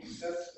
keyingi söz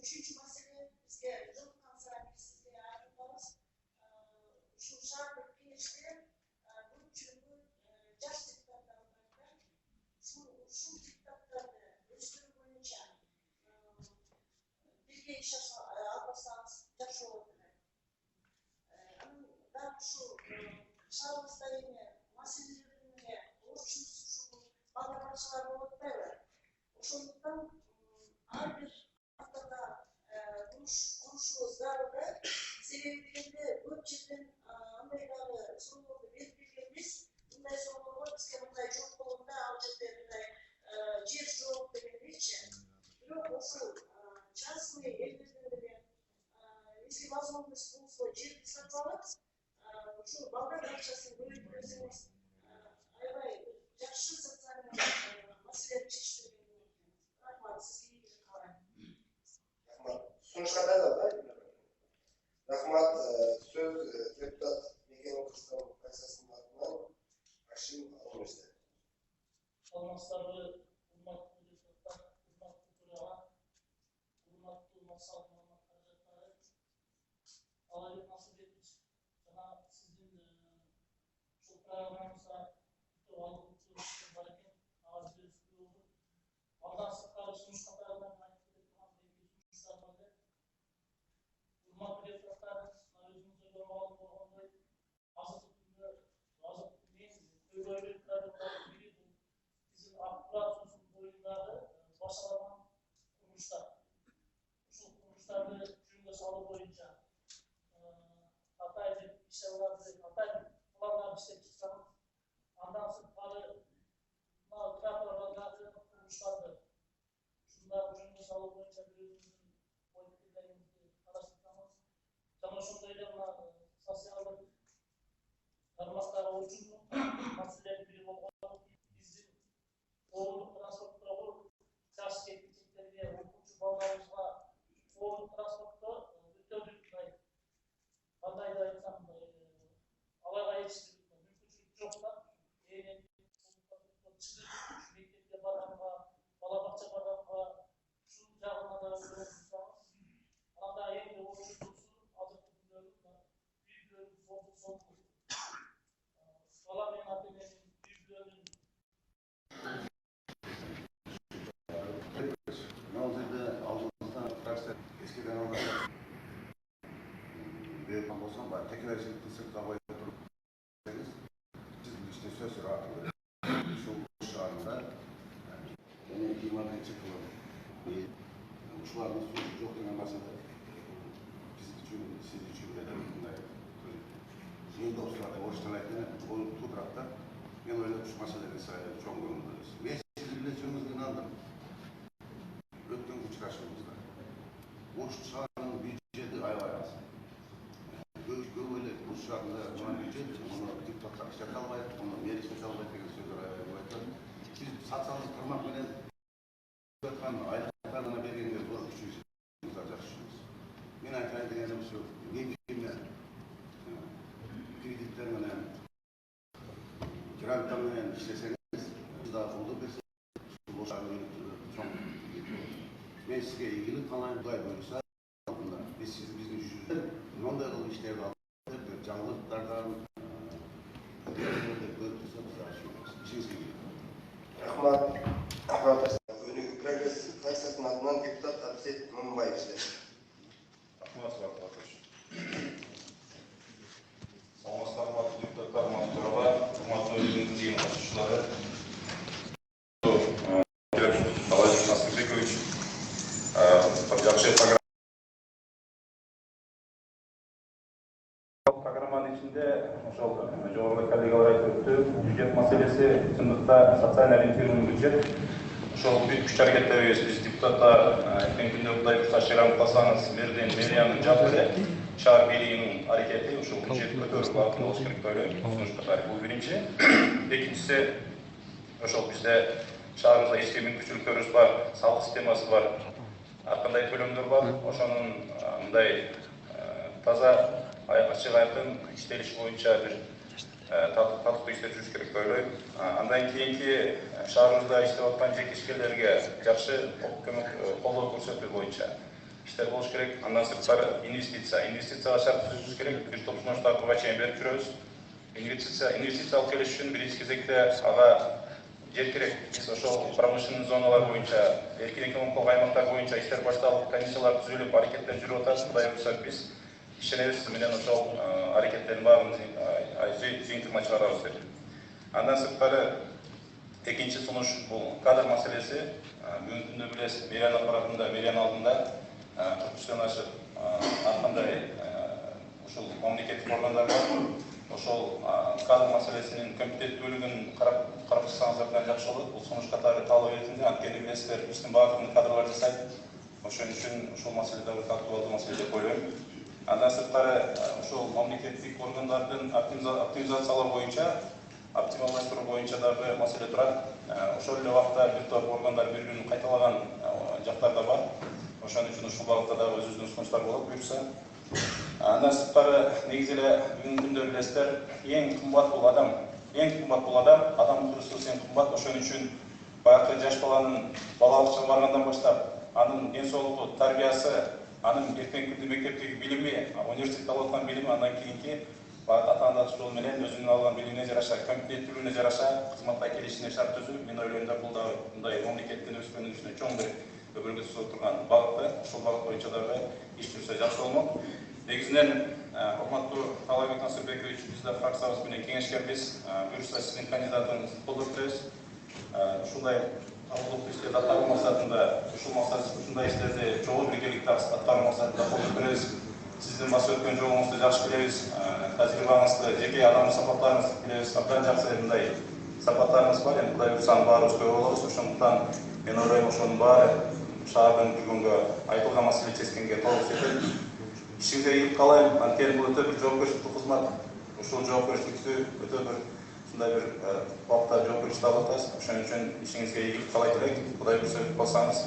üçüncü mesele bizge yıl kanserliksizge yardımlarız. Şu şartlık genişliğe bu çünkü yaş diktatlarında şu diktatlarını üstün boyunca bir genç alırsanız yaş olur. Ben şu şartlıkta yine meselelerine uğraşıyorsunuz şu arkadaşlar olup böyle. Şundan her bir haftada konuşuyoruz galiba. Sebeplerinde bu cidden Amerikalı sorumlu birbirimiz bundan sonra biz kendimizde çok kolunda alacaklarında ciğer çok benim için. Yok şu частные elbette если возможность спонсора ciğer satmak şu Balkan akçasını böyle bilirsiniz. Ayvay yaşlı satsanın mesele çeşitli. Sonuçta da rahmat söz deputat Megan Kırsal Kaysası'nın adından Aşım almıştı. Olmazları hurmatlı deputatlar, hurmatlı durağa, hurmatlı masal harcatları alayı nasip etmiş. Sana sizin şu programımıza doğal kurtuluşu varken ağız bir üstü oldu. Ondan sonra sonuç katarından hurmatlı deputatlar, özümüzü yormalı olmalı. Bizim Akburat'ın boyunları başlanan kuruluşlar. Şu kuruluşlarda cümle salı boyunca Hatay'da işlerlerde, Hatay'da planlar işte çıksanız ondan sonra trafalarında kuruluşlardı. Şunlar cümle salı boyunca birimizin politiklerini araştırmamız. Çamaşırlarıyla sosyallık tarmaklar oluşumlu meseleleri bilim olmalı. Bizim oğlum transportları olur. Çarşı geçecekleri hukuku bağlamamızla oğlum transportları ötürük Hatay'da insan alayla yetiştirdik. Mümkünçülük çok da çıkıp mektepte baranlığa, balabakça baranlığa, şu cağına da yorulmuşsanız anda yeni de oluştursun, azıcık biliyorum da büyük bölüm son Valla benim adımın büyük bölüm ne olsaydı aldığımızda kaçta eskiden orada büyük olsan var. Tekrar şimdi kısık kavaya durup siz işte söz rahatlığı şu şartında yani imanı çıkıyor. Uçlarımız çok önemli biz için, siz için de yeni dostlarla orijinallikten o toprakta yani öyle uç meseleleri sayılır çok yorumlarız. Ve sizin inandım. Ötken uç karşımızda. Uç çağının büyücedi ayvayası. Böyle uç çağında ona büyücedi, onu diktatlar işte kalmayıp, onu mecliste kalmayıp gibi sözler ayvayı. Biz satsanız kırmak bile ayaklarına belirli zor küçüğüz. Ben ayaklarına diyeceğim şu, ne bileyim kreditlerle, kiralıklarla işleseniz daha oldu. Şu boşanma çok ve size ilgili kalan bu ay boyunca biz sizin yüzünüzden non-dayılı işlerde İşiniz gibi. Rahmat. Önügü Progress фракциясының атынан депутат Абсет Мыңбаев сөйлейді. Саламатсыздар, депутаттар, мақтауға, құрметті өзінің жиын қатысушылары. Владимир Насырбекович, программаның içinde жоғарғы коллегалар айтып өтті, бюджет мәселесі шындықта социальный ориентированный бюджет. Ошол бүт күч аракеттерибиз биз депутаттар эртеңки күндө Кудай буйрса шыгарып калсаңыз, берден мэриянын жабыры шаар бийлигинин аракети ушул бюджет көтөрүү багытында болуш керек деп ойлойм. Сунуш катары бул биринчи. Экинчиси ошол бизде шаарыбызда ички мүмкүнчүлүктөрүбүз бар, салык системасы бар, ар кандай төлөмдөр бар. Ошонун мындай таза ачык айкын иштелиш боюнча бир татыктуу иштеп жүрүш керек деп ойлойм. Андан кийинки шаарыбызда иштеп аткан жеке ишкерлерге жакшы көмөк колдоо көрсөтүү боюнча иштер болуш керек. Андан сырткары инвестицияга шарт түзүшүбүз керек. Бир топ сунуштарды буга чейин берип жүрөбүз. Инвестиция алып келиш үчүн биринчи кезекте ага жер керек. Биз ошол промышленный зоналар боюнча, эркин экономикалык аймактар боюнча иштер башталып, комиссиялар түзүлүп, аракеттер жүрүп атат. Кудай буйрса биз ишенебиз менен ошол аракеттердин баарын жыйынтыгына чыгарабыз деп. Андан сырткары экинчи сунуш бул кадр маселеси. Бүгүнкү күндө билесиз, мэрия аппаратында, мэрия алдында 40 ашып ар кандай ушул мамлекеттик органдар бар. Ошол кадр маселесинин компетенттүүлүгүн карап чыксаңыздар абдан жакшы болот. Бул сунуш катары талап этилди. Анткени билесиздер, биздин баардыгын кадрлар жасайт. Ошон үчүн ушул маселе дагы актуалдуу маселе деп ойлойм. Андан сырткары ошол мамлекеттик органдардын оптимизациялоо боюнча, оптималдаштыруу боюнча дагы маселе турат. Ошол эле убакта бир топ органдар бири-бирин кайталаган жактар да бар. Ошон үчүн ушул багытта дагы өзүбүздүн сунуштар болот буюрса. Андан сырткары негизи эле бүгүнкү күндө билесиздер, эң кымбат бул адам. Адамдын ресурсу эң кымбат. Ошон үчүн баягы жаш баланын балалык баргандан баштап анын ден соолугу, тарбиясы, анын эртеңки күндө мектептеги билими, университетте алып аткан билими, андан кийинки ата-анасы жолу менен өзүнүн алган билимине жараша, компетенттүүлүгүнө жараша кызматка келишине шарт түзүү. Мен ойлойм да бул дагы мындай мамлекеттин өспөнүн үстүнө чоң бир көбөлгө түзүп турган багытты. Ошол багыт боюнча дагы иш жүрсө жакшы болмок. Негизинен урматтуу Талайбек Насырбекович, биз да фракциябыз менен кеңешкербиз. Буюрса сиздин кандидатыңызды колдоп беребиз. Ушундай ауылдык иштерди аткаруу максатында, ушундай иштерди чогуу биргеликте аткаруу максатында колдоп беребиз. Сиздин басып өткөн жолуңузду жакшы билебиз. Тажрыйбаңызды, жеке адамдык сапаттарыңызды билебиз. Абдан жакшы мындай сапаттарыңыз бар. Эми Кудай буйрса баарыбыз көп болобуз. Ошондуктан мен ойлойм ошонун баары шаардын бүгүнкү айтылган маселе чечкенге толук жетет. Ишиңизге ийгилик каалайм. Анткени бул өтө бир жоопкерчиликтүү кызмат. Ушул жоопкерчиликти өтө бир ушундай бир убакта жоопкерчиликти алып атасыз. Ошон үчүн ишиңизге ийгилик каалайт элек. Кудай буйрса өтүп калсаңыз,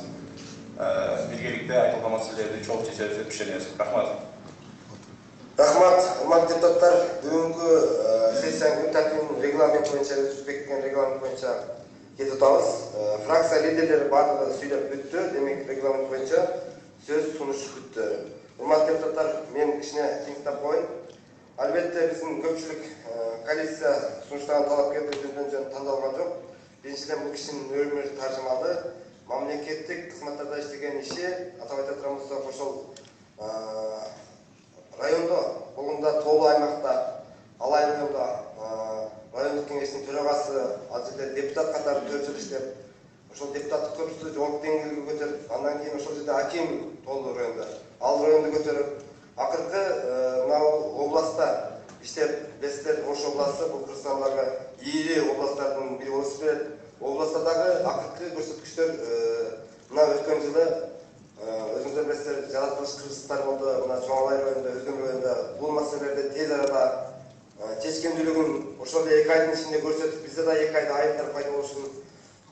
биргеликте айтылган маселелерди чогуу чечебиз деп ишенебиз. Рахмат. Рахмат, урматтуу депутаттар. Бүгүнкү сессиянын күн тартибинин регламент боюнча, өзүбүз бекиткен регламент боюнча кетип атабыз. Фракция лидерлери баардыгы сүйлөп бүттү. Демек, регламент боюнча сөз сунуш бүттү. Урматтуу депутаттар, мен кичине тыңдап коеюн. Албетте биздин көпчүлүк коалиция сунуштаган талапкерди өздөн жөн тандалган жок. Биринчиден бул кишинин өмүр таржымалы, мамлекеттик кызматтарда иштеген иши, атап айта турган болсок, ошол райондо болгондо тоолуу аймакта, Алай районунда райондук кеңештин төрагасы, ал жерде депутат катары 4 жыл иштеп, ошол депутаттык көпүрөтү жогорку деңгээлге көтөрүп, андан кийин ошол жерде аким тоолуу районда, ал районду көтөрүп, акыркы мына областта иштеп, билесиздер, Ош областы бул Кыргызстандагы ийри областтардын бири болуп келет. Областта дагы акыркы көрсөткүчтөр мына өткөн жылы өзүңүздөр билесиздер, жаратылыш кыргыздар болду, мына Чоң Алай районунда, Өзгөн районунда бул маселелерди тез арада чечкендүүлүгүн ошол 2 айдын ичинде көрсөтүп, бизде да 2 айда айыптар пайда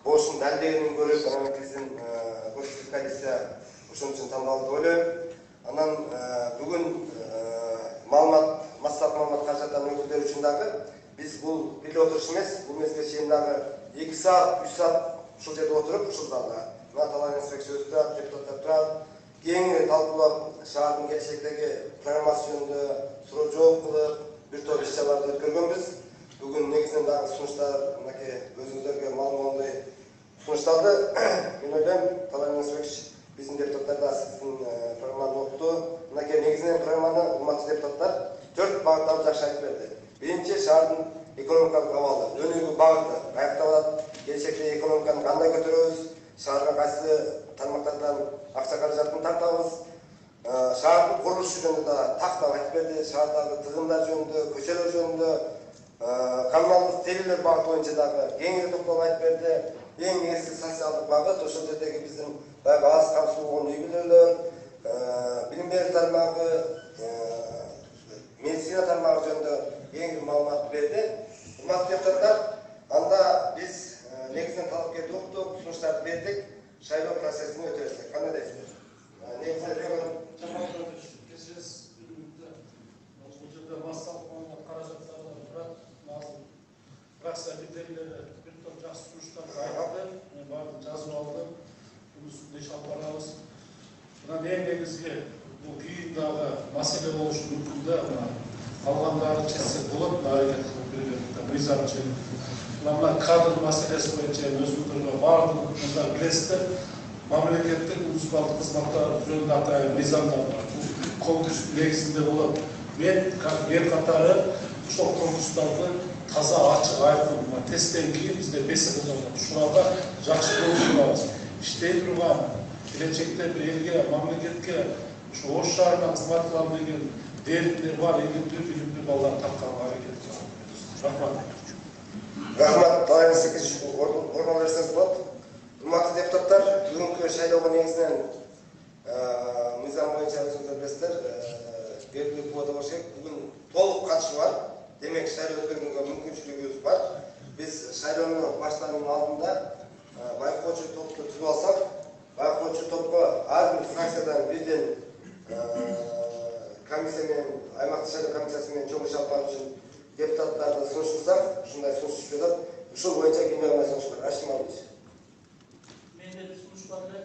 болушун далилдегенин көрүп, анан биздин көпчүлүк коалиция ошон үчүн тандалды деп ойлойм. Анан бүгүн массалык маалымат каражаттарынын өкүлдөрү үчүн дагы биз бул бир отуруш эмес, бул мезгилге чейин дагы 2 саат, 3 саат ушул жерде отуруп, ушул залда мына Талайбек Насырбекович турат, депутаттар турат, кең талкуулап, шаардын келечектеги программасы жөнүндө суроо жооп кылып, бир топ иш-чараларды өткөргөнбүз. бүгін негізінен дағы ұсыныстар мынакей өзіңіздерге мағлұматтай ұсыныстарды мен ойлаймын Талай Несбекович біздің депутаттар да сіздің программаны оқыды. Мынакей негізінен программаны құрметті депутаттар 4 бағыттарды жақсы айтып берді. Бірінші шаһардың экономикалық ахуалы, өнергі бағыты аяқталады. Келешекте экономиканы қандай көтереміз, шаһарға қайсы тармақтардан ақша қаражатын тартамыз. Шаһардың құрылысы жөнінде тақтап айтып берді. Шаһардағы тығындар жөнінде, көшелер жөнінде, коммуналдық телелер бағыты бойынша дағы кеңірек тоқталып айтып берді. Ең негізгі социалдық бағыт ошол жердегі біздің аз қамсыз болған үй-бүлөлөр, білім беру тармағы, медицина тармағы жөнінде ең мағлұмат берді. Құрметті депутаттар, анда біз негізінен талапкерді оқыдық, ұсыныстарды бердік, шайлау процесін өтірсек. Қандай дейсіздер? Фракция лидерлері бір топ жақсы ұсыныстар айтты, мен барын жазып алдым, бұны үстінде шалбарамыз. Бұдан ең негізгі бұл күйіндағы мәселе болушы мүмкінді алғандары жетсе болады, әрекет қылып мизан үшін. Мына кадр мәселесі бойынша өзіңіздерге барлығыңыздар білесіздер, мемлекеттік муниципалдық қызматтар жөнінде атайын мизандар бар. Бұл конкурс негізінде болады. Мен қатары сол конкурстарды таза açık айқын тесттен кейін бізде бесігізді ұшырауға жақсы болуымыз. Іштей тұрған, келешекте бір елге, мемлекетке, осы шағына қызмат қыламын деген деректер бар, елімді балдар тапқанға әрекет қыламыз. Рахмат. Рахмат, Талай Несбекович, орнына берсеңіз болады. Құрметті депутаттар, бүгінгі шайлауға негізінен мизан бойынша өзіңіздер білесіздер, белгілі болады болса, бүгін толық қатысушы бар. Демек, шайлау өткізуге мүмкіншілігіміз бар. Біз шайлауның баштарының алдында байқаушы топты түзіп алсақ, байқаушы топқа әрбір фракциядан бірден комиссиямен, аймақтық шайлау комиссиясымен жұмыс жасау үшін депутаттарды ұсынсақ, шындай ұсыныс беріп, ұшыл бойынша келмеген ұсыныс бар. Ашим Алович. Менде bir sunuş var ve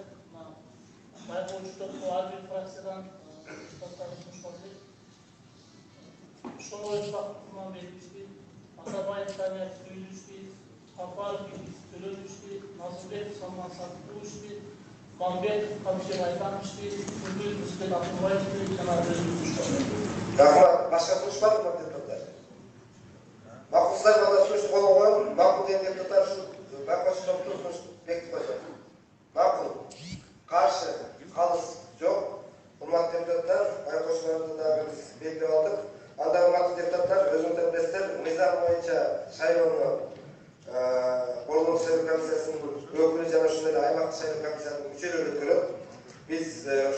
baykoğucu toplu her bir fraksiyondan депутаттар sunuş var. Şunu oyunçak kurman verilmişti. Atabay İtalya duyulmuştu. Kapar Tölönmüştü. Nazırбек Salman Satılmıştı. Mambet Kamşer Aytanmıştı. Kunduz Müsbet Atılbaymıştı. Kenar Özgür sunuş var. Rahmat, başka sunuş var mı deputatlar? Maqulsizlar bana sunuş qo'llagan, maqul degan deputatlar shu bayqo'sh topni sunush bekitib qo'ydi. Maqul. Qarshi, qaltis yo'q. Hurmatli deputatlar, bayqo'shlarni biz belgilab oldik. Anda hurmatli deputatlar, o'zingizlar bilasizlar, mizon bo'yicha saylovni Qo'rg'on saylov komissiyasining o'kili yana shunday аймақтық saylov komissiyasining мүшелері kirib, biz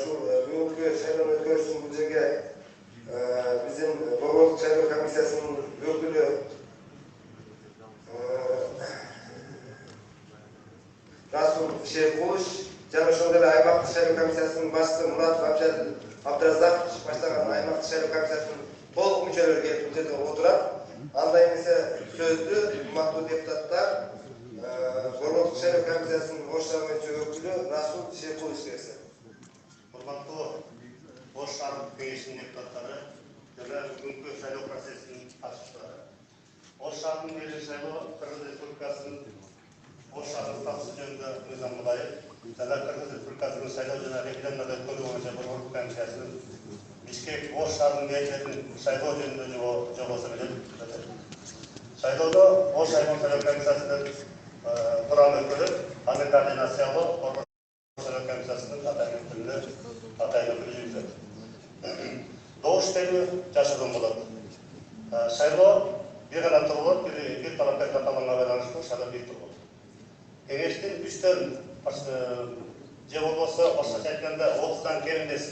shu bugungi saylovni o'tkazish uchun bu yerga bizim Qo'rg'on saylov komissiyasining o'kili Rasul Şerkuliş, jana shunday аймақтық saylov komissiyasining boshlig'i Murat Abdurazaqov boshlagan аймақтық saylov komissiyasining to'liq мүшелері kelib bu yerda o'tiradi. Анда emese sözlü hurmatli deputatlar Qo'rg'on saylov komissiyasining boshlig'i bo'yicha o'kili Rasul Şerkuliş bersin. Hurmatli Bosh shahar kengashining deputatlari va bugungi saylov prosesining қатысушылары. Bosh shaharning yerli saylovi Qirg'iz Respublikasining bosh shahar statusi jөнінде Nizam Mullayev va Qirg'iz Respublikasining saylov va referendumlar o'tkazish bo'yicha Qo'rg'on komissiyasining Bishkek bosh shahrining belgilangan saylov jөнінде javob berdi. Saylovda bosh shahar saylov komissiyasining quramini ko'rib, ana koordinatsiyali Qo'rg'on saylov komissiyasining atayını yürütür. Doğuş temi yaşadığım budur. Saylov bir gana turulur, bir tarafta katalonga verilmiştir, saylov bir turulur. Kengeştin üstten cevap olsa, başka aytganda 30'dan kelimdes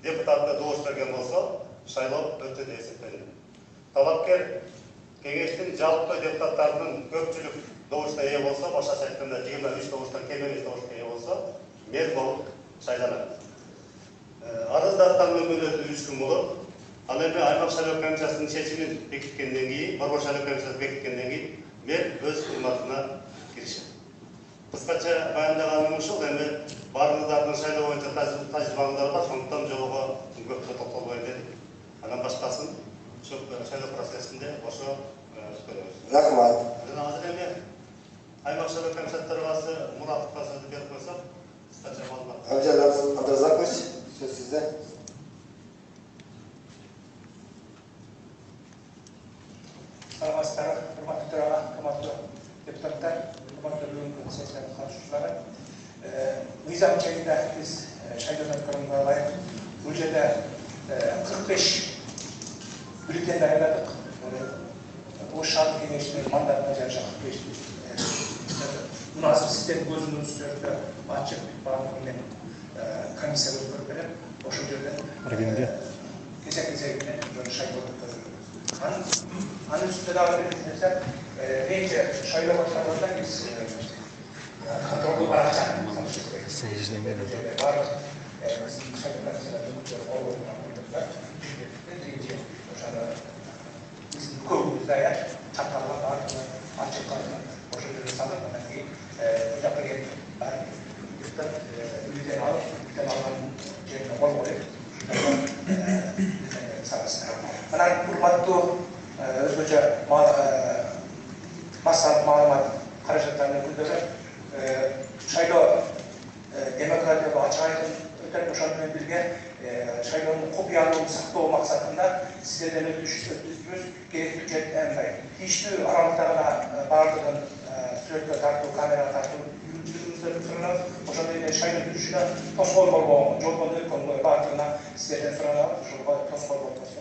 deputatga doğuş bergen bolsa, saylov ötü de eseplenir. Talapker kengeştin жалпы deputatlarının köpçülük doğuşta ие bolsa, başka aytganda 23 doğuştan kelimdes doğuşta ие bolsa, mer bolup saylanır. Арыздаттан мөмөлөтү 3 күн болот. Ал эми аймак шайлоо комиссиясынын чечимин бекиткенден кийин, Борбор шайлоо комиссиясы бекиткенден кийин мен өз кызматына киришем. Кыскача баяндаганым ушул, эми баарыңыздардын шайлоо боюнча тажрыйбаңыздар бар, сондуктан жолго көп токтолбойм дедим. Андан башкасын ошол шайлоо процессинде ошо өткөрөбүз. Рахмат. Жана азыр эми аймак шайлоо комиссия төрагасы Муратовго сөз берип койсок, кыскача маалымат. Абдул Абдразакович, söz sizde. Саламатсыздар, урматтуу төраға, урматтуу депутаттар, урматтуу бүгүнкү сессиянын катышуучулары. Мыйзам жайында биз шайлоо өткөрүүгө ылайык бул жерде 45 бюллетень даярдадык. Ош шаардык кеңешинин мандатына жараша 45. Муну азыр сиздердин көзүңүздөрдө ачык баардыгы комиссия өткөрүп берет. Ошол жерде кезек менен шайлоо өткөрүлөт. Анын üstünde daha belirtilirse, neyse şöyle başlarında biz kontrolü bırakacak. Seyircilerine de var. Bizim şöyle mesela biz kurumuzda ya çatallar var, açık kalıyor. O şekilde sanırım ki yapıya ben yurttan ülkeden alıp ülkeden alan yerine bol oluyor. Mana hurmatlı özgürce maslahat malumat karışıklarını bildirip şayloo demokratiyaga açık aytып өтөрүп ошону менен бирге шайлоонун купуялуулугун сактоо максатында сиздерден өтүнүчүбүз керектүү андай тийиштүү аралыктагы баардыгын сүрөткө тартуу, камерага тартуу жүргүзүлөт суранабыз. Ошондой эле шайлоо жүрүшүнө тоскоол болбогон, жолдон өткөн баардыгына сиздерден суранабыз. Ошого тоскоол болбосо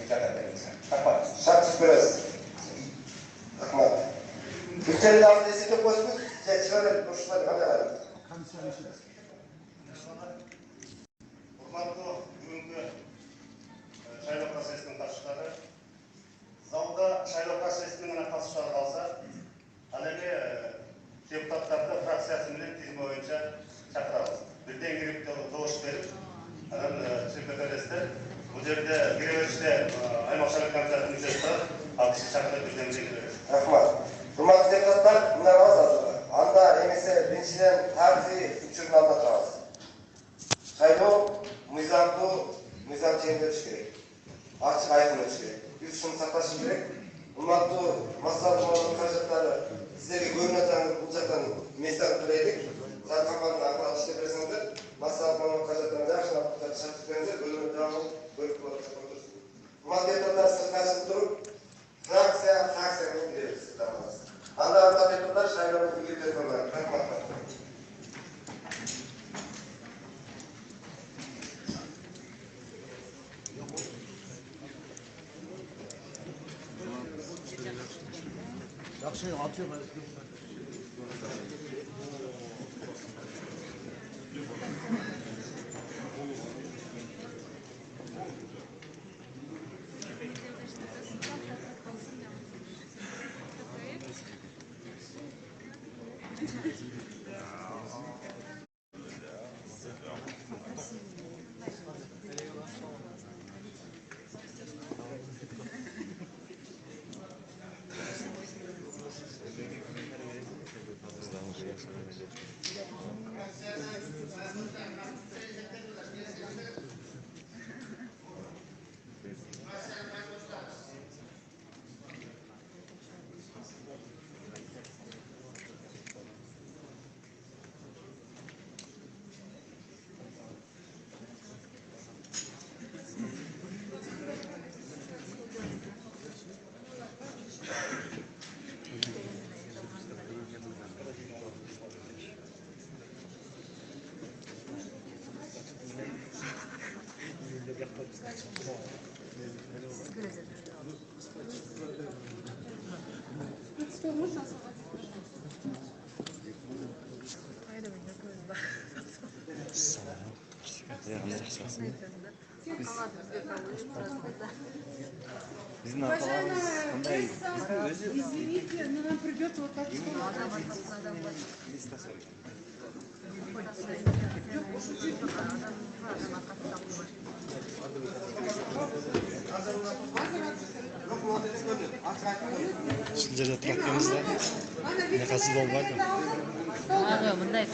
жардам бериңиздер. Рахмат. Şartsız biraz. Rahmat. Ülkenin altında esirge koysunuz. Çeçilerle boşlar kamerayı. Урматтуу бүгүнкү шайлоо процессинин катышуулары, залда шайлоо процессине менен катышуулар калса, ал эми депутаттарды фракциясы менен тизим боюнча чакырабыз. Бирден кирип добуш берип, анан секретарьдер бул жерде кире бериште аймак шайлоо комиссиясынын мүчөсү турат, ал киши чакырып бирден кире берет. Rahmat. Hurmatlı deputatlar, bunlar az hazırlar. Anda emese birinciden tarihi uçurun anlatırız. Şayloo, mıyzam çeyinde ötüş gerek. Açık aydın ötüş gerek. Biz şunu saklaşın gerek. Hurmatlı maslahat muhabbet karşılıkları sizlerge görüneten bulacaktan mesaj vereydik. Zaten kampanyonun akıl işte presinde maslahat muhabbet karşılıklarına yakın akılları şartlıklarınızda bölümün devamı bölük olarak otursun. Hurmatlı deputatlar sırf karşılık durup fraksiyaga gideriz. Anda deputatlar şayloo bilgileri koyuyorlar. Rahmat. Bizim arkalarımız kандай? Извините, но нам придется вот так Sizlere traktörümüzde ne kadar olmadı? Ага, мындай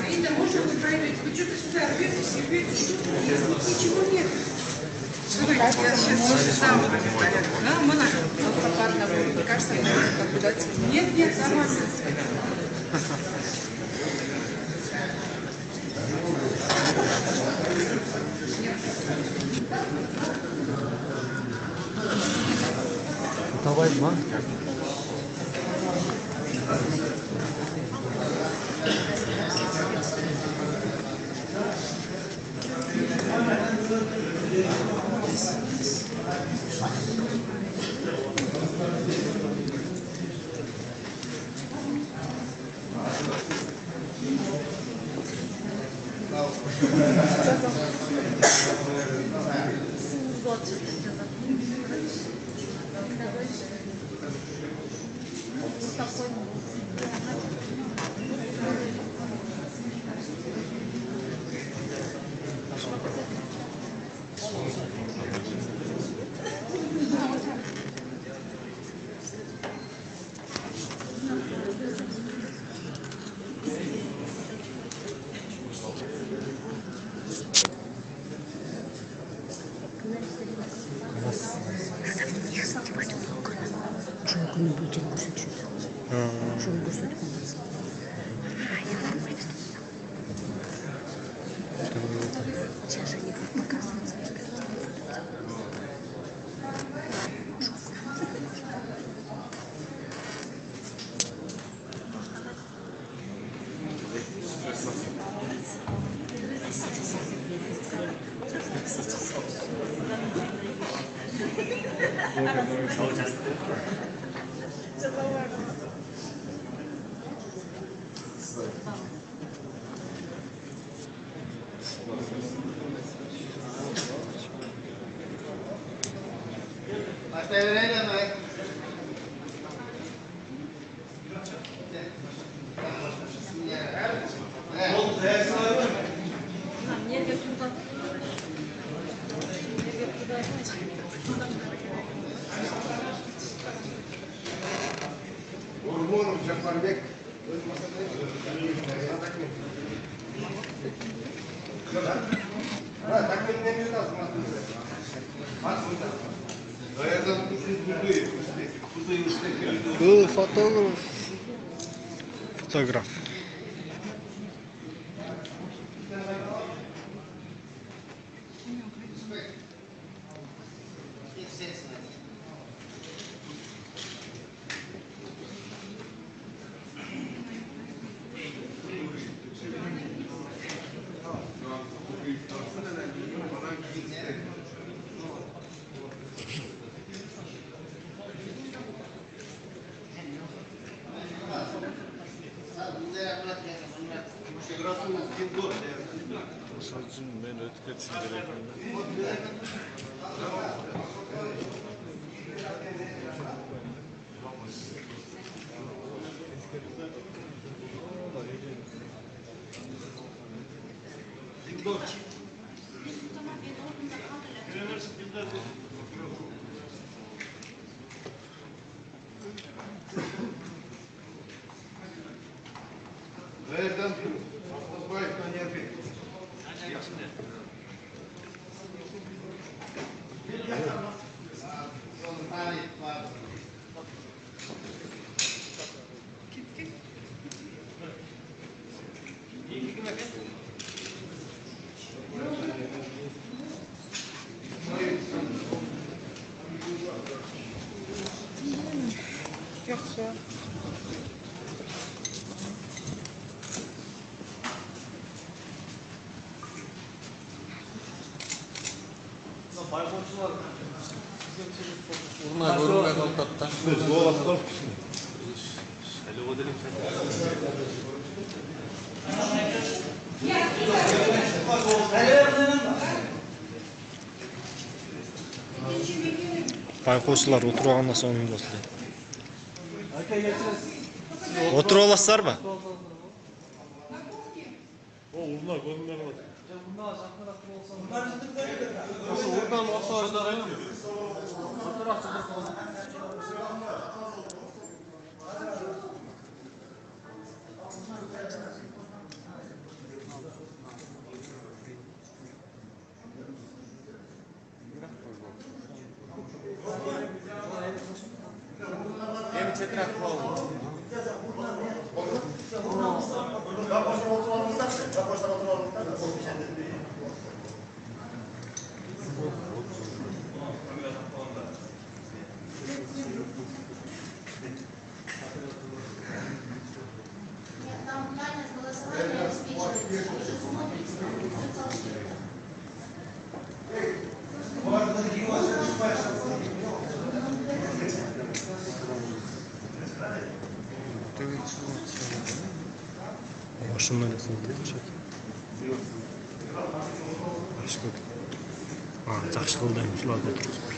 Аида, можно вы проверить? Вы что-то сюда рветесь и рветесь. Ничего нет. Давайте я сейчас сам порядок. Да, мы мне кажется, наблюдать. Нет, нет, нормально. Давай, ма. Bu fotoğraf. Ben ötüketsin Yoksa Bayburt'un Urna görünmeye kalkattı. Байқаушылар отырып алғаннан соң осылай. Отырып аласыздар ма? Şunları sildirirsek. Başka. Жақсы қылдаймыз, шуларды отырғызып.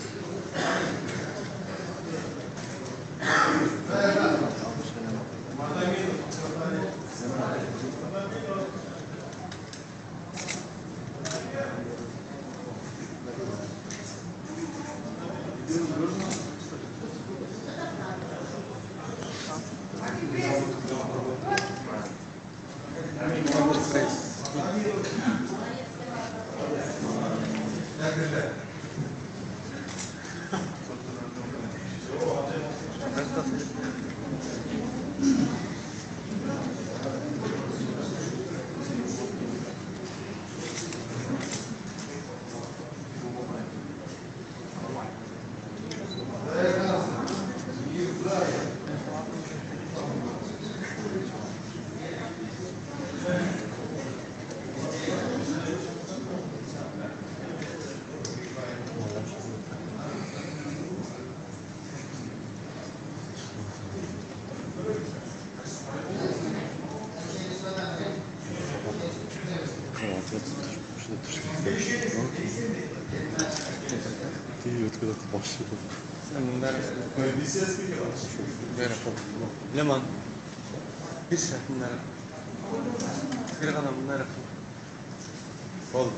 Лемон. Bir şey bunlar. Bir kadar bunlar. Oldu.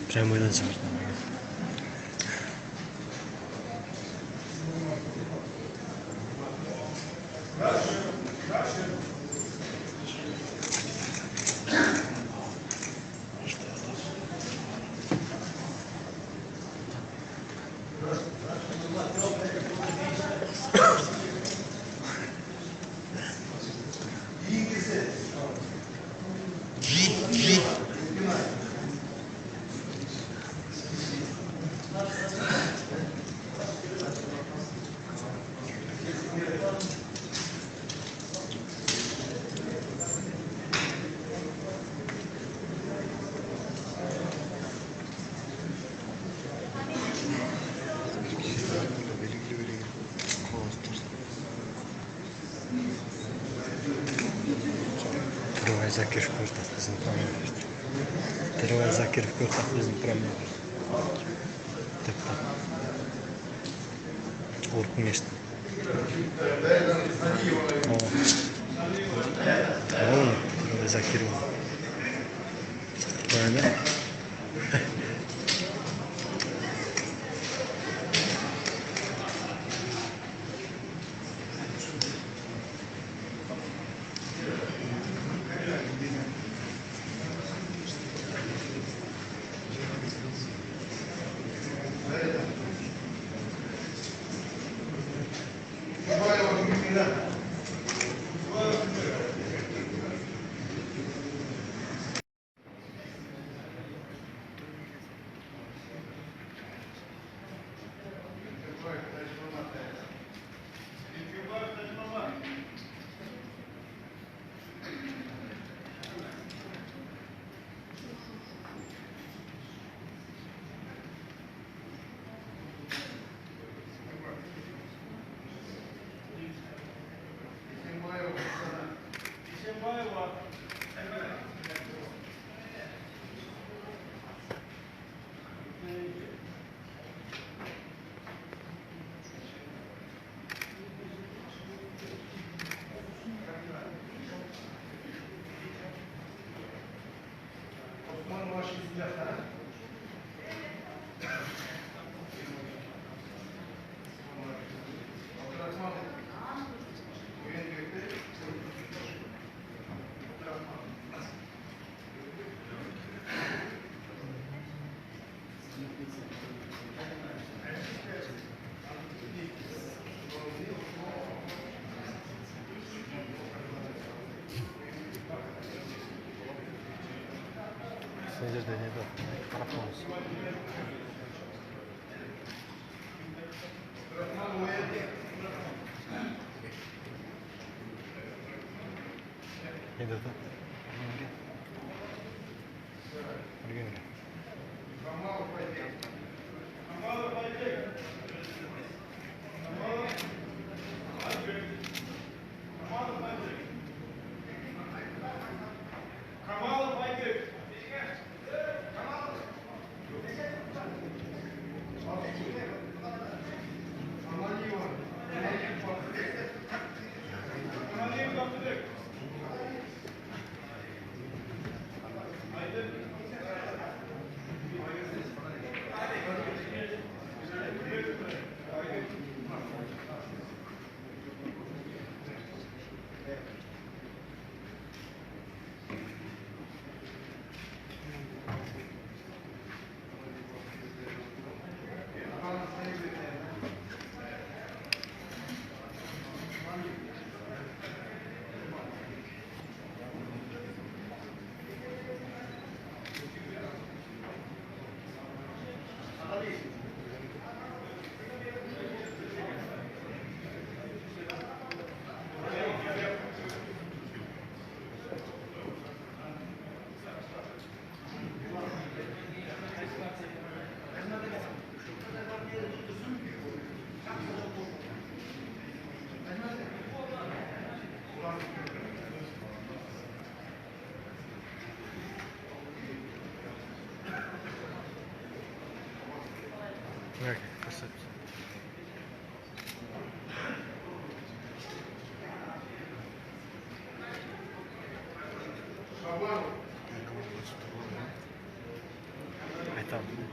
Прямо ойдан шығарды. Закир в куртах bizim pramiyat. Teröver Zakir в kуртах bizim pramiyat. Tekrar. Orkun geçti. Тирова Закирова. Правильно? Seyirde ne de tarafımız. Ne de Okay, that's it. Айтамын.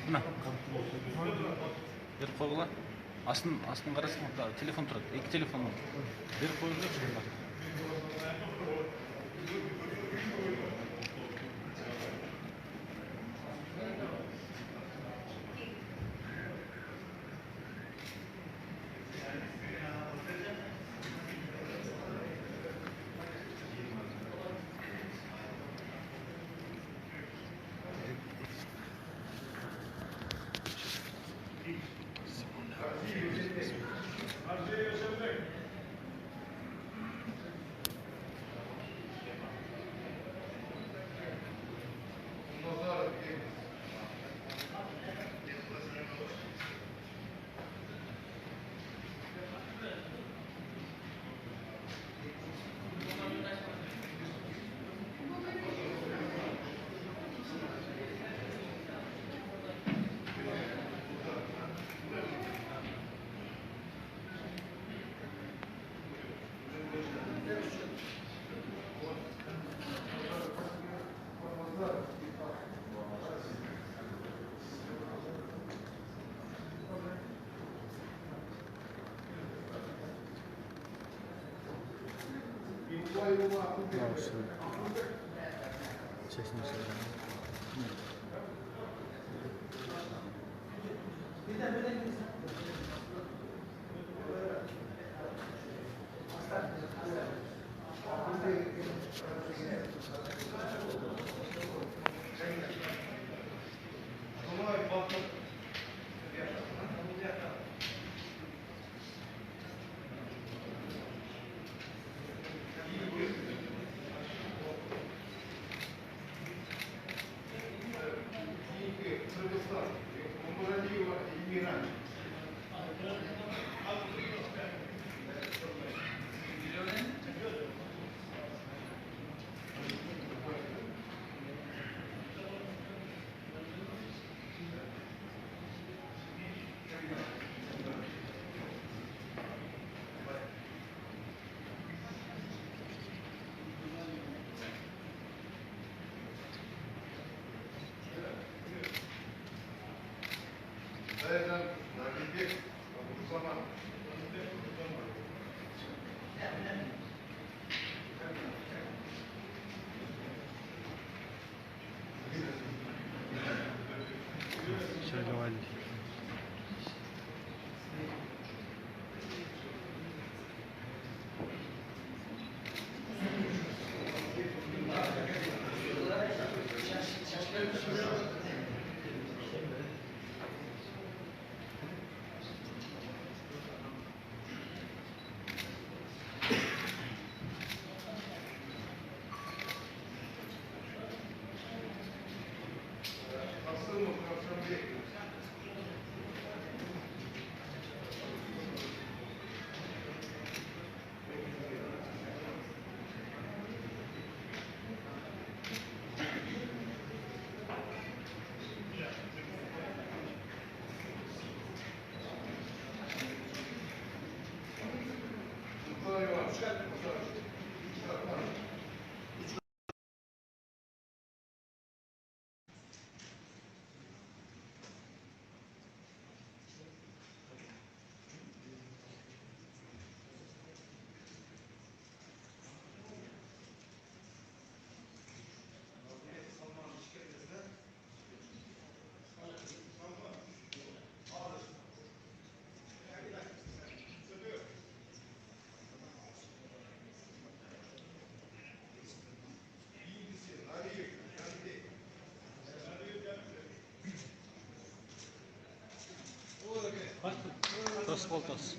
Мына. Беріп қойғыла. Астын қарасың, телефон тұрады. 2 телефон бар. Беріп қойғыла. Şöyle var. Dos voltas.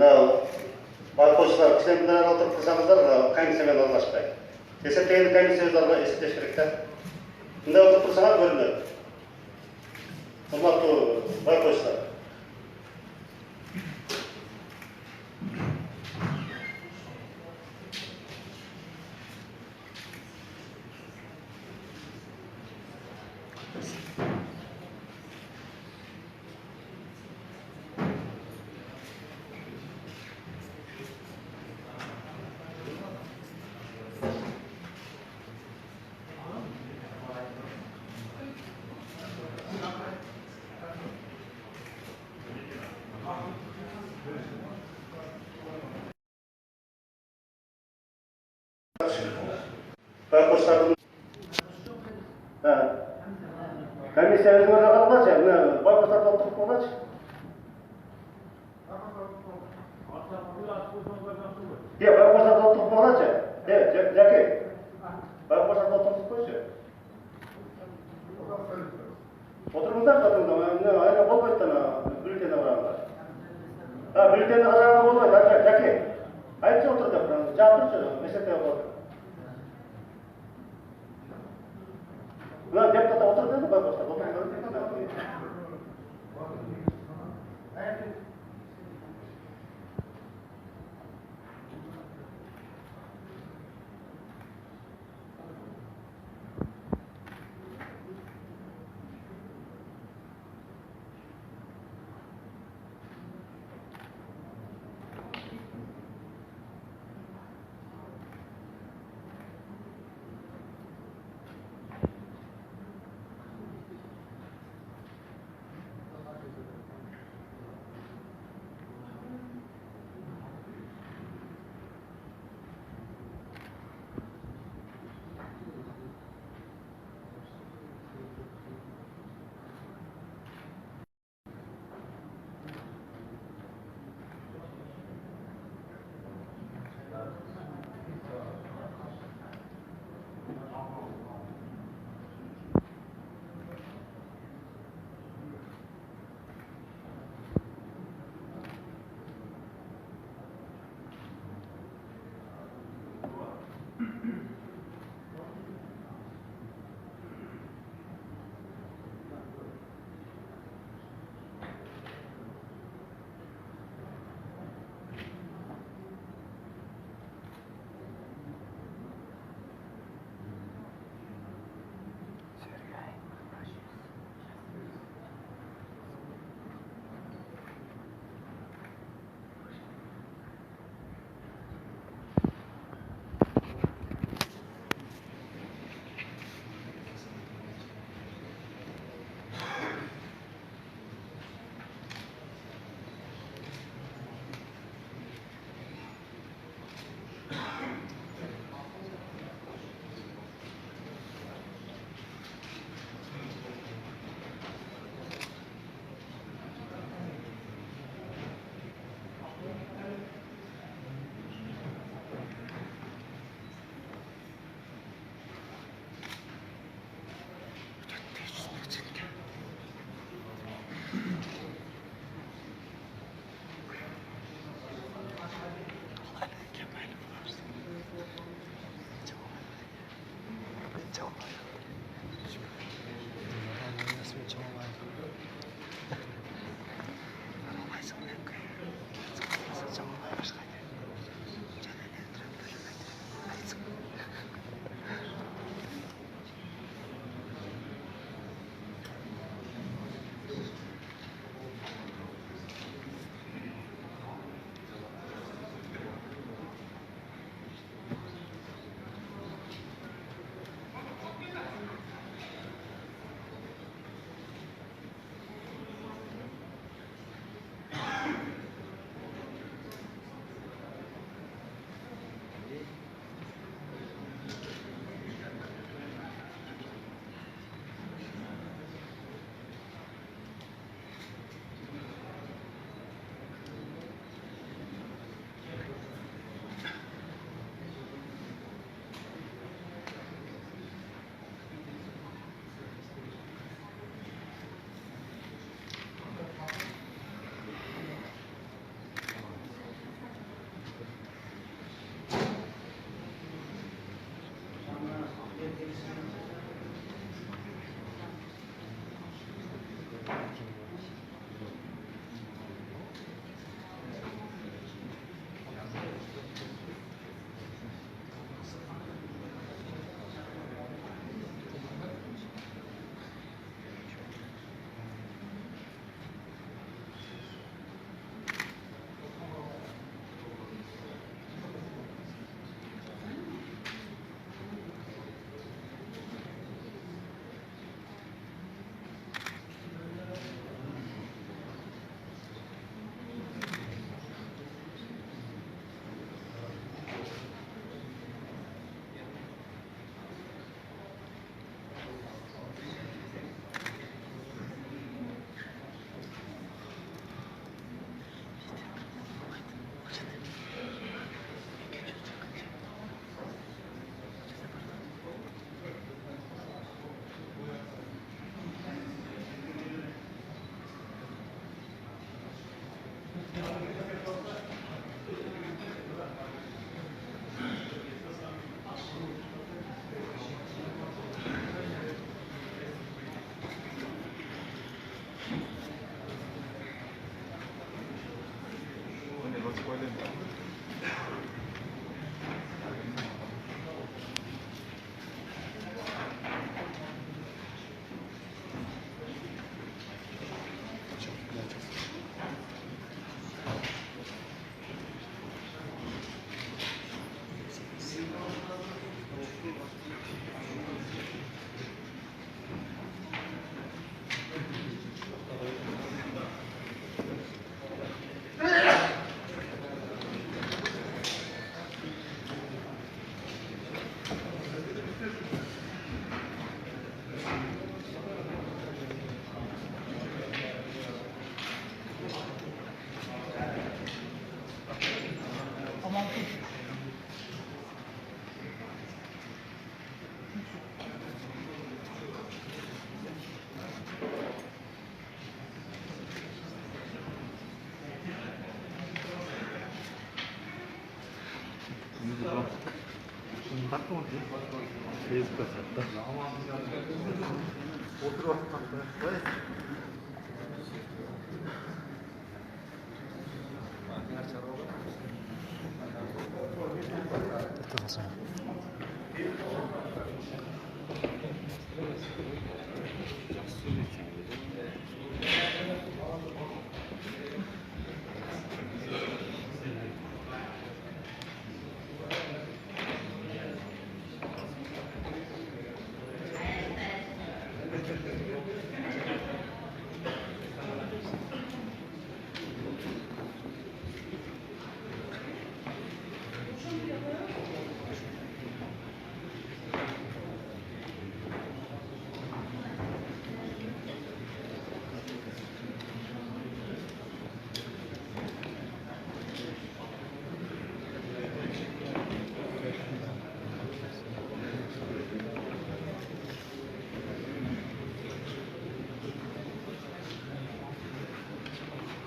Now, arkadaşlar, kişilerden oturup kızamızlar da komisyondan anlaşmayın. Esepleyen komisyonlarla esepleştirikten. Bunda oturup kızamlar görünür. Hürmetli arkadaşlar. байқоштардың комиссия өзіңізге қалғанша мына байқоштарды отырып болғанша байқоштарды отырып болғанша жәке байқоштарды отырып қойшы отырыңыздар айна болмайды ана бюллетень қарағанда бюллетень қарағанда болмайды жәке айтшы отыр деп жатыршы есепте болады мына депутат отыр деді байқоштар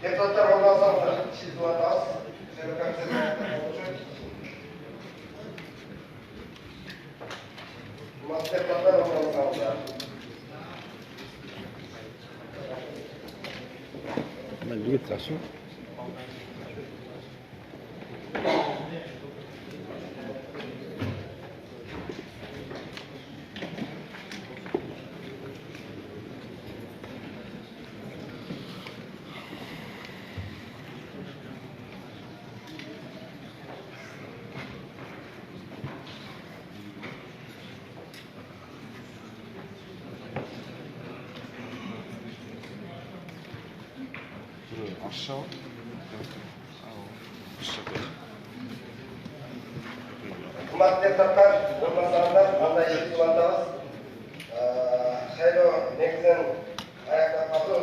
Депутаттар орналасаңыздар, siz duvardas, şöyle kapsayın. Депутаттар орналасаңыздар. Aşağı. Hurmatli deputatlar, o'rnasalar, qanday ish qilyapmiz? Saylov negizin oyoqqa qabul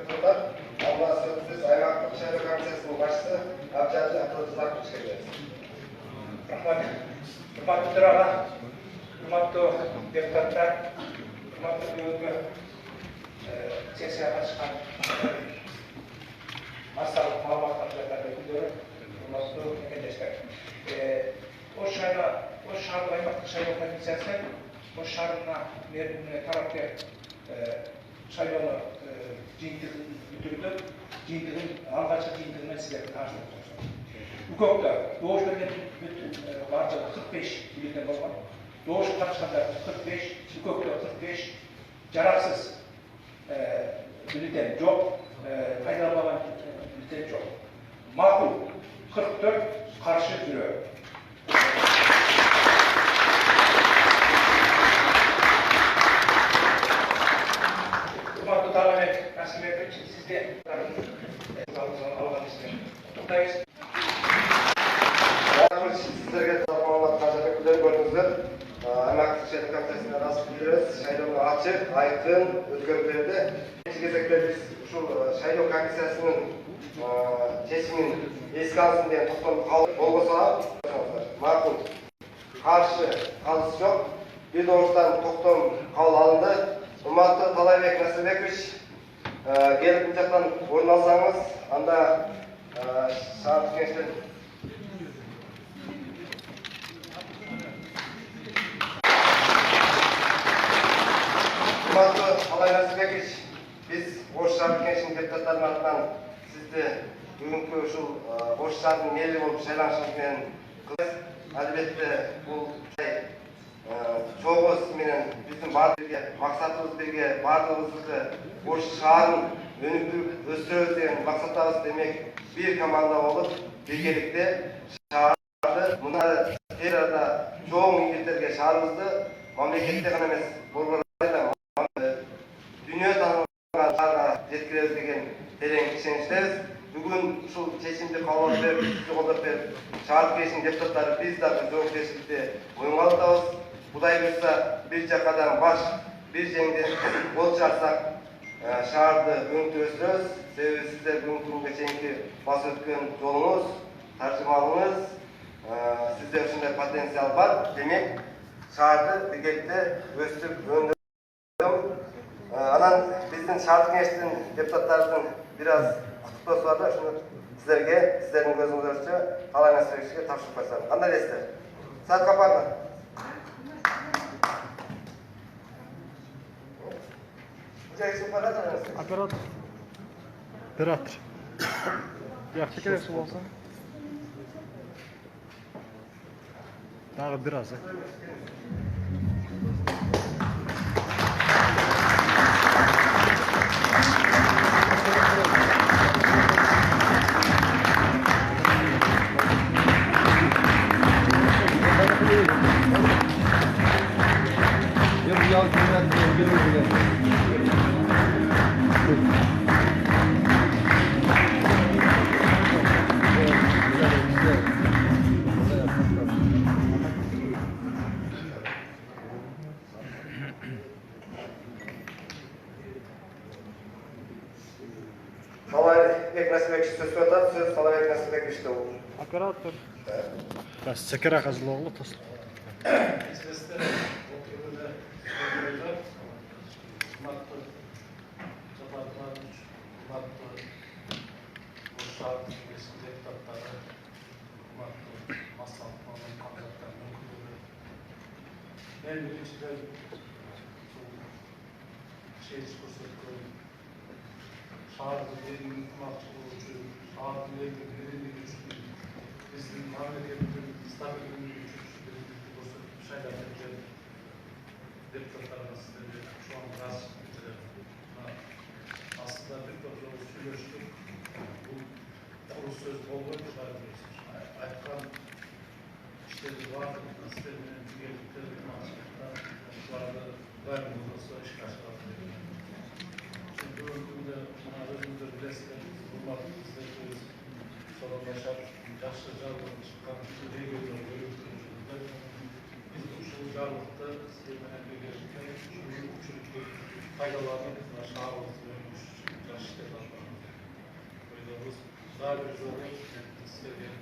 qilib, amma siz аймақтық saylov komissiyasining boshchisi Abjadi Abduzakirga berasiz. Rahmat. Hurmatli төраға, hurmatli deputatlar, hurmatli bugungi sessiyaga chiqqan masalliq ma'lumotlar vakillari, hurmatli kengaşlar. O'sh shahar аймақтық saylov komissiyasi O'sh shaharына tarafkar saylовны жиынтығын бүтірді. Жиынтығын алғашқы жиынтығымен сіздерге таныстырып отырмыз. Үкөкті доғыш берген барша 45 бюллетен болған. Доғыш қатысқандар 45, үкөкті 45, жарақсыз бюллетен жоқ, пайдаланбаған бюллетен жоқ. Мақұл 44, қарсы 0. Hurmatli Parlament Rasulbek, sizde algan ismi. To'xtaysiz. Sizlarga taqolat qarzaklar ko'rdingizlar. Аймақтық saylov komissiyasына rasmiy bildiramiz. Saylовны ochiq, ayqin o'tkazib berdi. Birinchi кезекте biz shu saylov komissiyasining chechimini esga olsin degan to'xtamni qabul bo'lsa, ma'qul. Qarshi qaltis yo'q. Bir doğrudan to'xtam qabul alındı. Hurmatli Talaybek Nasirbekovich, kelib bu yoqdan o'rin olsangiz, anda shahar kengashining hurmatli Talay Nasirbekovich, biz O'sh shahar kengashining deputatlari nomidan sizni bugungi shu O'sh shahrining meri bo'lib saylanishingiz bilan albatta bu çoğuz menen bizim bardırge, maksatımız birge, bardığımızda O'sh şaharın önüklük östürüz deyen maksatımız demek bir komanda olup birgelikte şahardı. Buna her arada çoğun ülkelerge şaharımızdı memlekette gana emas, Bulgarlar'da dünya tanınan şaharga yetkileriz degen tereң işençteyiz. Bugün şu çeşimde kabul verip, kolдап berip, şahar kengashining deputatlары biz de жоопкерчиликти мойнга алабыз. Құдай бұйырса, bir жақадан баш, bir жеңде бол жарсақ, шаһарды өңді өсірөз. Себебі сіздер бүгінгі күнге чейинки басып өткен жолыңыз, таржымалыңыз, сізде ушундай потенциал бар. Демек, шаһарды birgelikte өстүрүп өндүрөм. Анан биздин шаардык кеңештин депутаттарынын бир аз куттуктоосу бар да, шуну сіздердің көзіңіздерше қалай мәселеге тапсырып қойсам. Қандай дейсіздер? Сәт қапарды. Оператор. Оператор. Yaxshi kerak bo'lsa. Tag'i biraz. Салайбек Насибекович сөз сөйледі, сөз Салайбек Насибековичте ол. Оператор. Бас секера қазылығы тосын. Сіздер отырғыда сөйлеулер, ұматты жабатыларымыз, ұматты Ошақ Кеңесінің депутаттары, ұматты Масалықманның қамзаттарының өкілдері. Мен біріншіден шешіс көрсеткен шағырды елдің ынтымақтастығы үшін, шағырдың елдің берекелігі үшін, біздің мемлекеттің стабилділігі үшін осы шайлап өткен депутаттарымыз сіздерге şu an biraz aslında bir topluluğu söyleştik. Bu söz olmak üzere ayıkan işleri vardı. Sizlerin üyelikleri aslında şu anda gayet olursa iş karşıladı. Çünkü bugün de özümüzde bilesiniz, bunlar bizde sorunlaşar, yaşlıca çıkan bir görüyoruz. Biz bu şuncarlıkta sizlerden bir gerçekten çünkü faydalarını aşağıya sürmüş yaşlılardan. Böyle biz daha bir zorlu sizlerden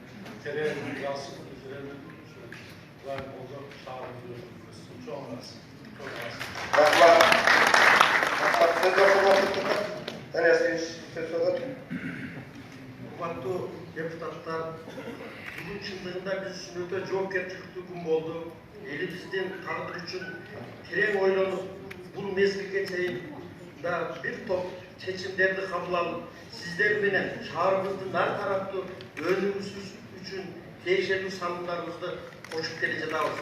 tereyağını yansıtıp üzerine gayet olacak aşağıya sürmüş. Çok az. Çok az. Құрметті депутаттар, бүгін шындығында біз үшін өте жауапкершілікті күн болды. Еліміздің тағдыры үшін терең ойланып, бұл мезгілге дейін бір топ шешімдерді қабыл алып, сіздер менен шаарыбыздын ар тарапты өнүгүүсү үчүн тиешелүү салымдарыбызды кошуп келе жатабыз.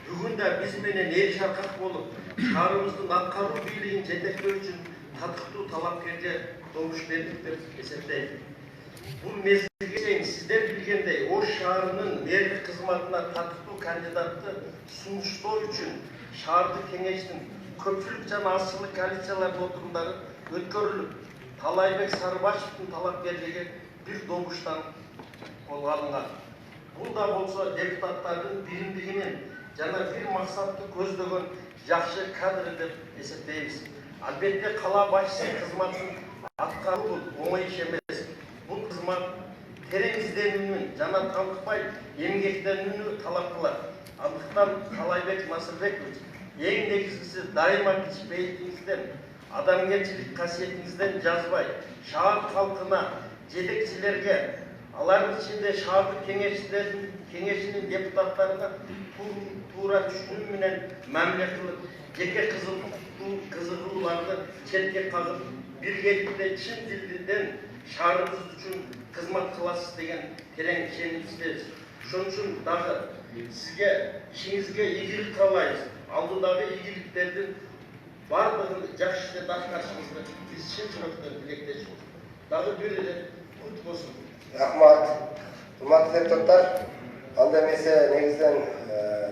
Бүгүн да биз менен эл шаркак болуп, шаарыбыздын аткаруу бийлигин жетектөө үчүн татыктуу талапкерге добуш бердик деп эсептейм. Бұл мезгілге дейін сіздер білгендей Ош шаарынын мэрлик кызматына татыктуу кандидатты сунуштоо үчүн шаардык кеңештин көпчүлүк жана азчылык коалициялардын отурумдары өткөрүлүп, Талайбек Сарыбашевдин талапкерлиги бир добуштан колго алынган. Бул да болсо депутаттардын биримдигинин жана бир максатты көздөгөн жакшы кадр деп эсептейбиз. Албетте кала башчысынын кызматын аткаруу оңой иш эмес. Бұл қызмат терең ізденүүнүн жана талкпай эмгектенүүнү талап кылат. Андыктан Талайбек Насырбекович эң негизгиси дайыма кичпейилигиңизден, адамгерчилик касиетиңизден жазбай, шаар халкына, жетекчилерге, алардын ичинде шаардык кеңешинин депутаттарына туура түшүнүү менен мамиле кылып, жеке кызыгууларды четке кагып, биргеликте чын дилден шаарыбыз үчүн кызмат кыласыз деген терең ишенимиздебиз. Ошон үчүн дагы сизге ишиңизге ийгилик каалайбыз. Алдыдагы ийгиликтердин бардыгын жакшы иштеп аткарышыңызды биз чын жүрөктөн тилектешпиз. Дагы бир ирет кут болсун. Рахмат. Урматтуу депутаттар, анда эмесе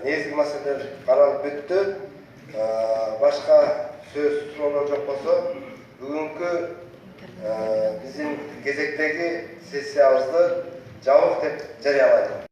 негизги маселелер каралып бүттү. Башка сөз суроолор жок болсо, бүгүнкү bizim кезектеги сессиябызды жабык деп жарыялайм.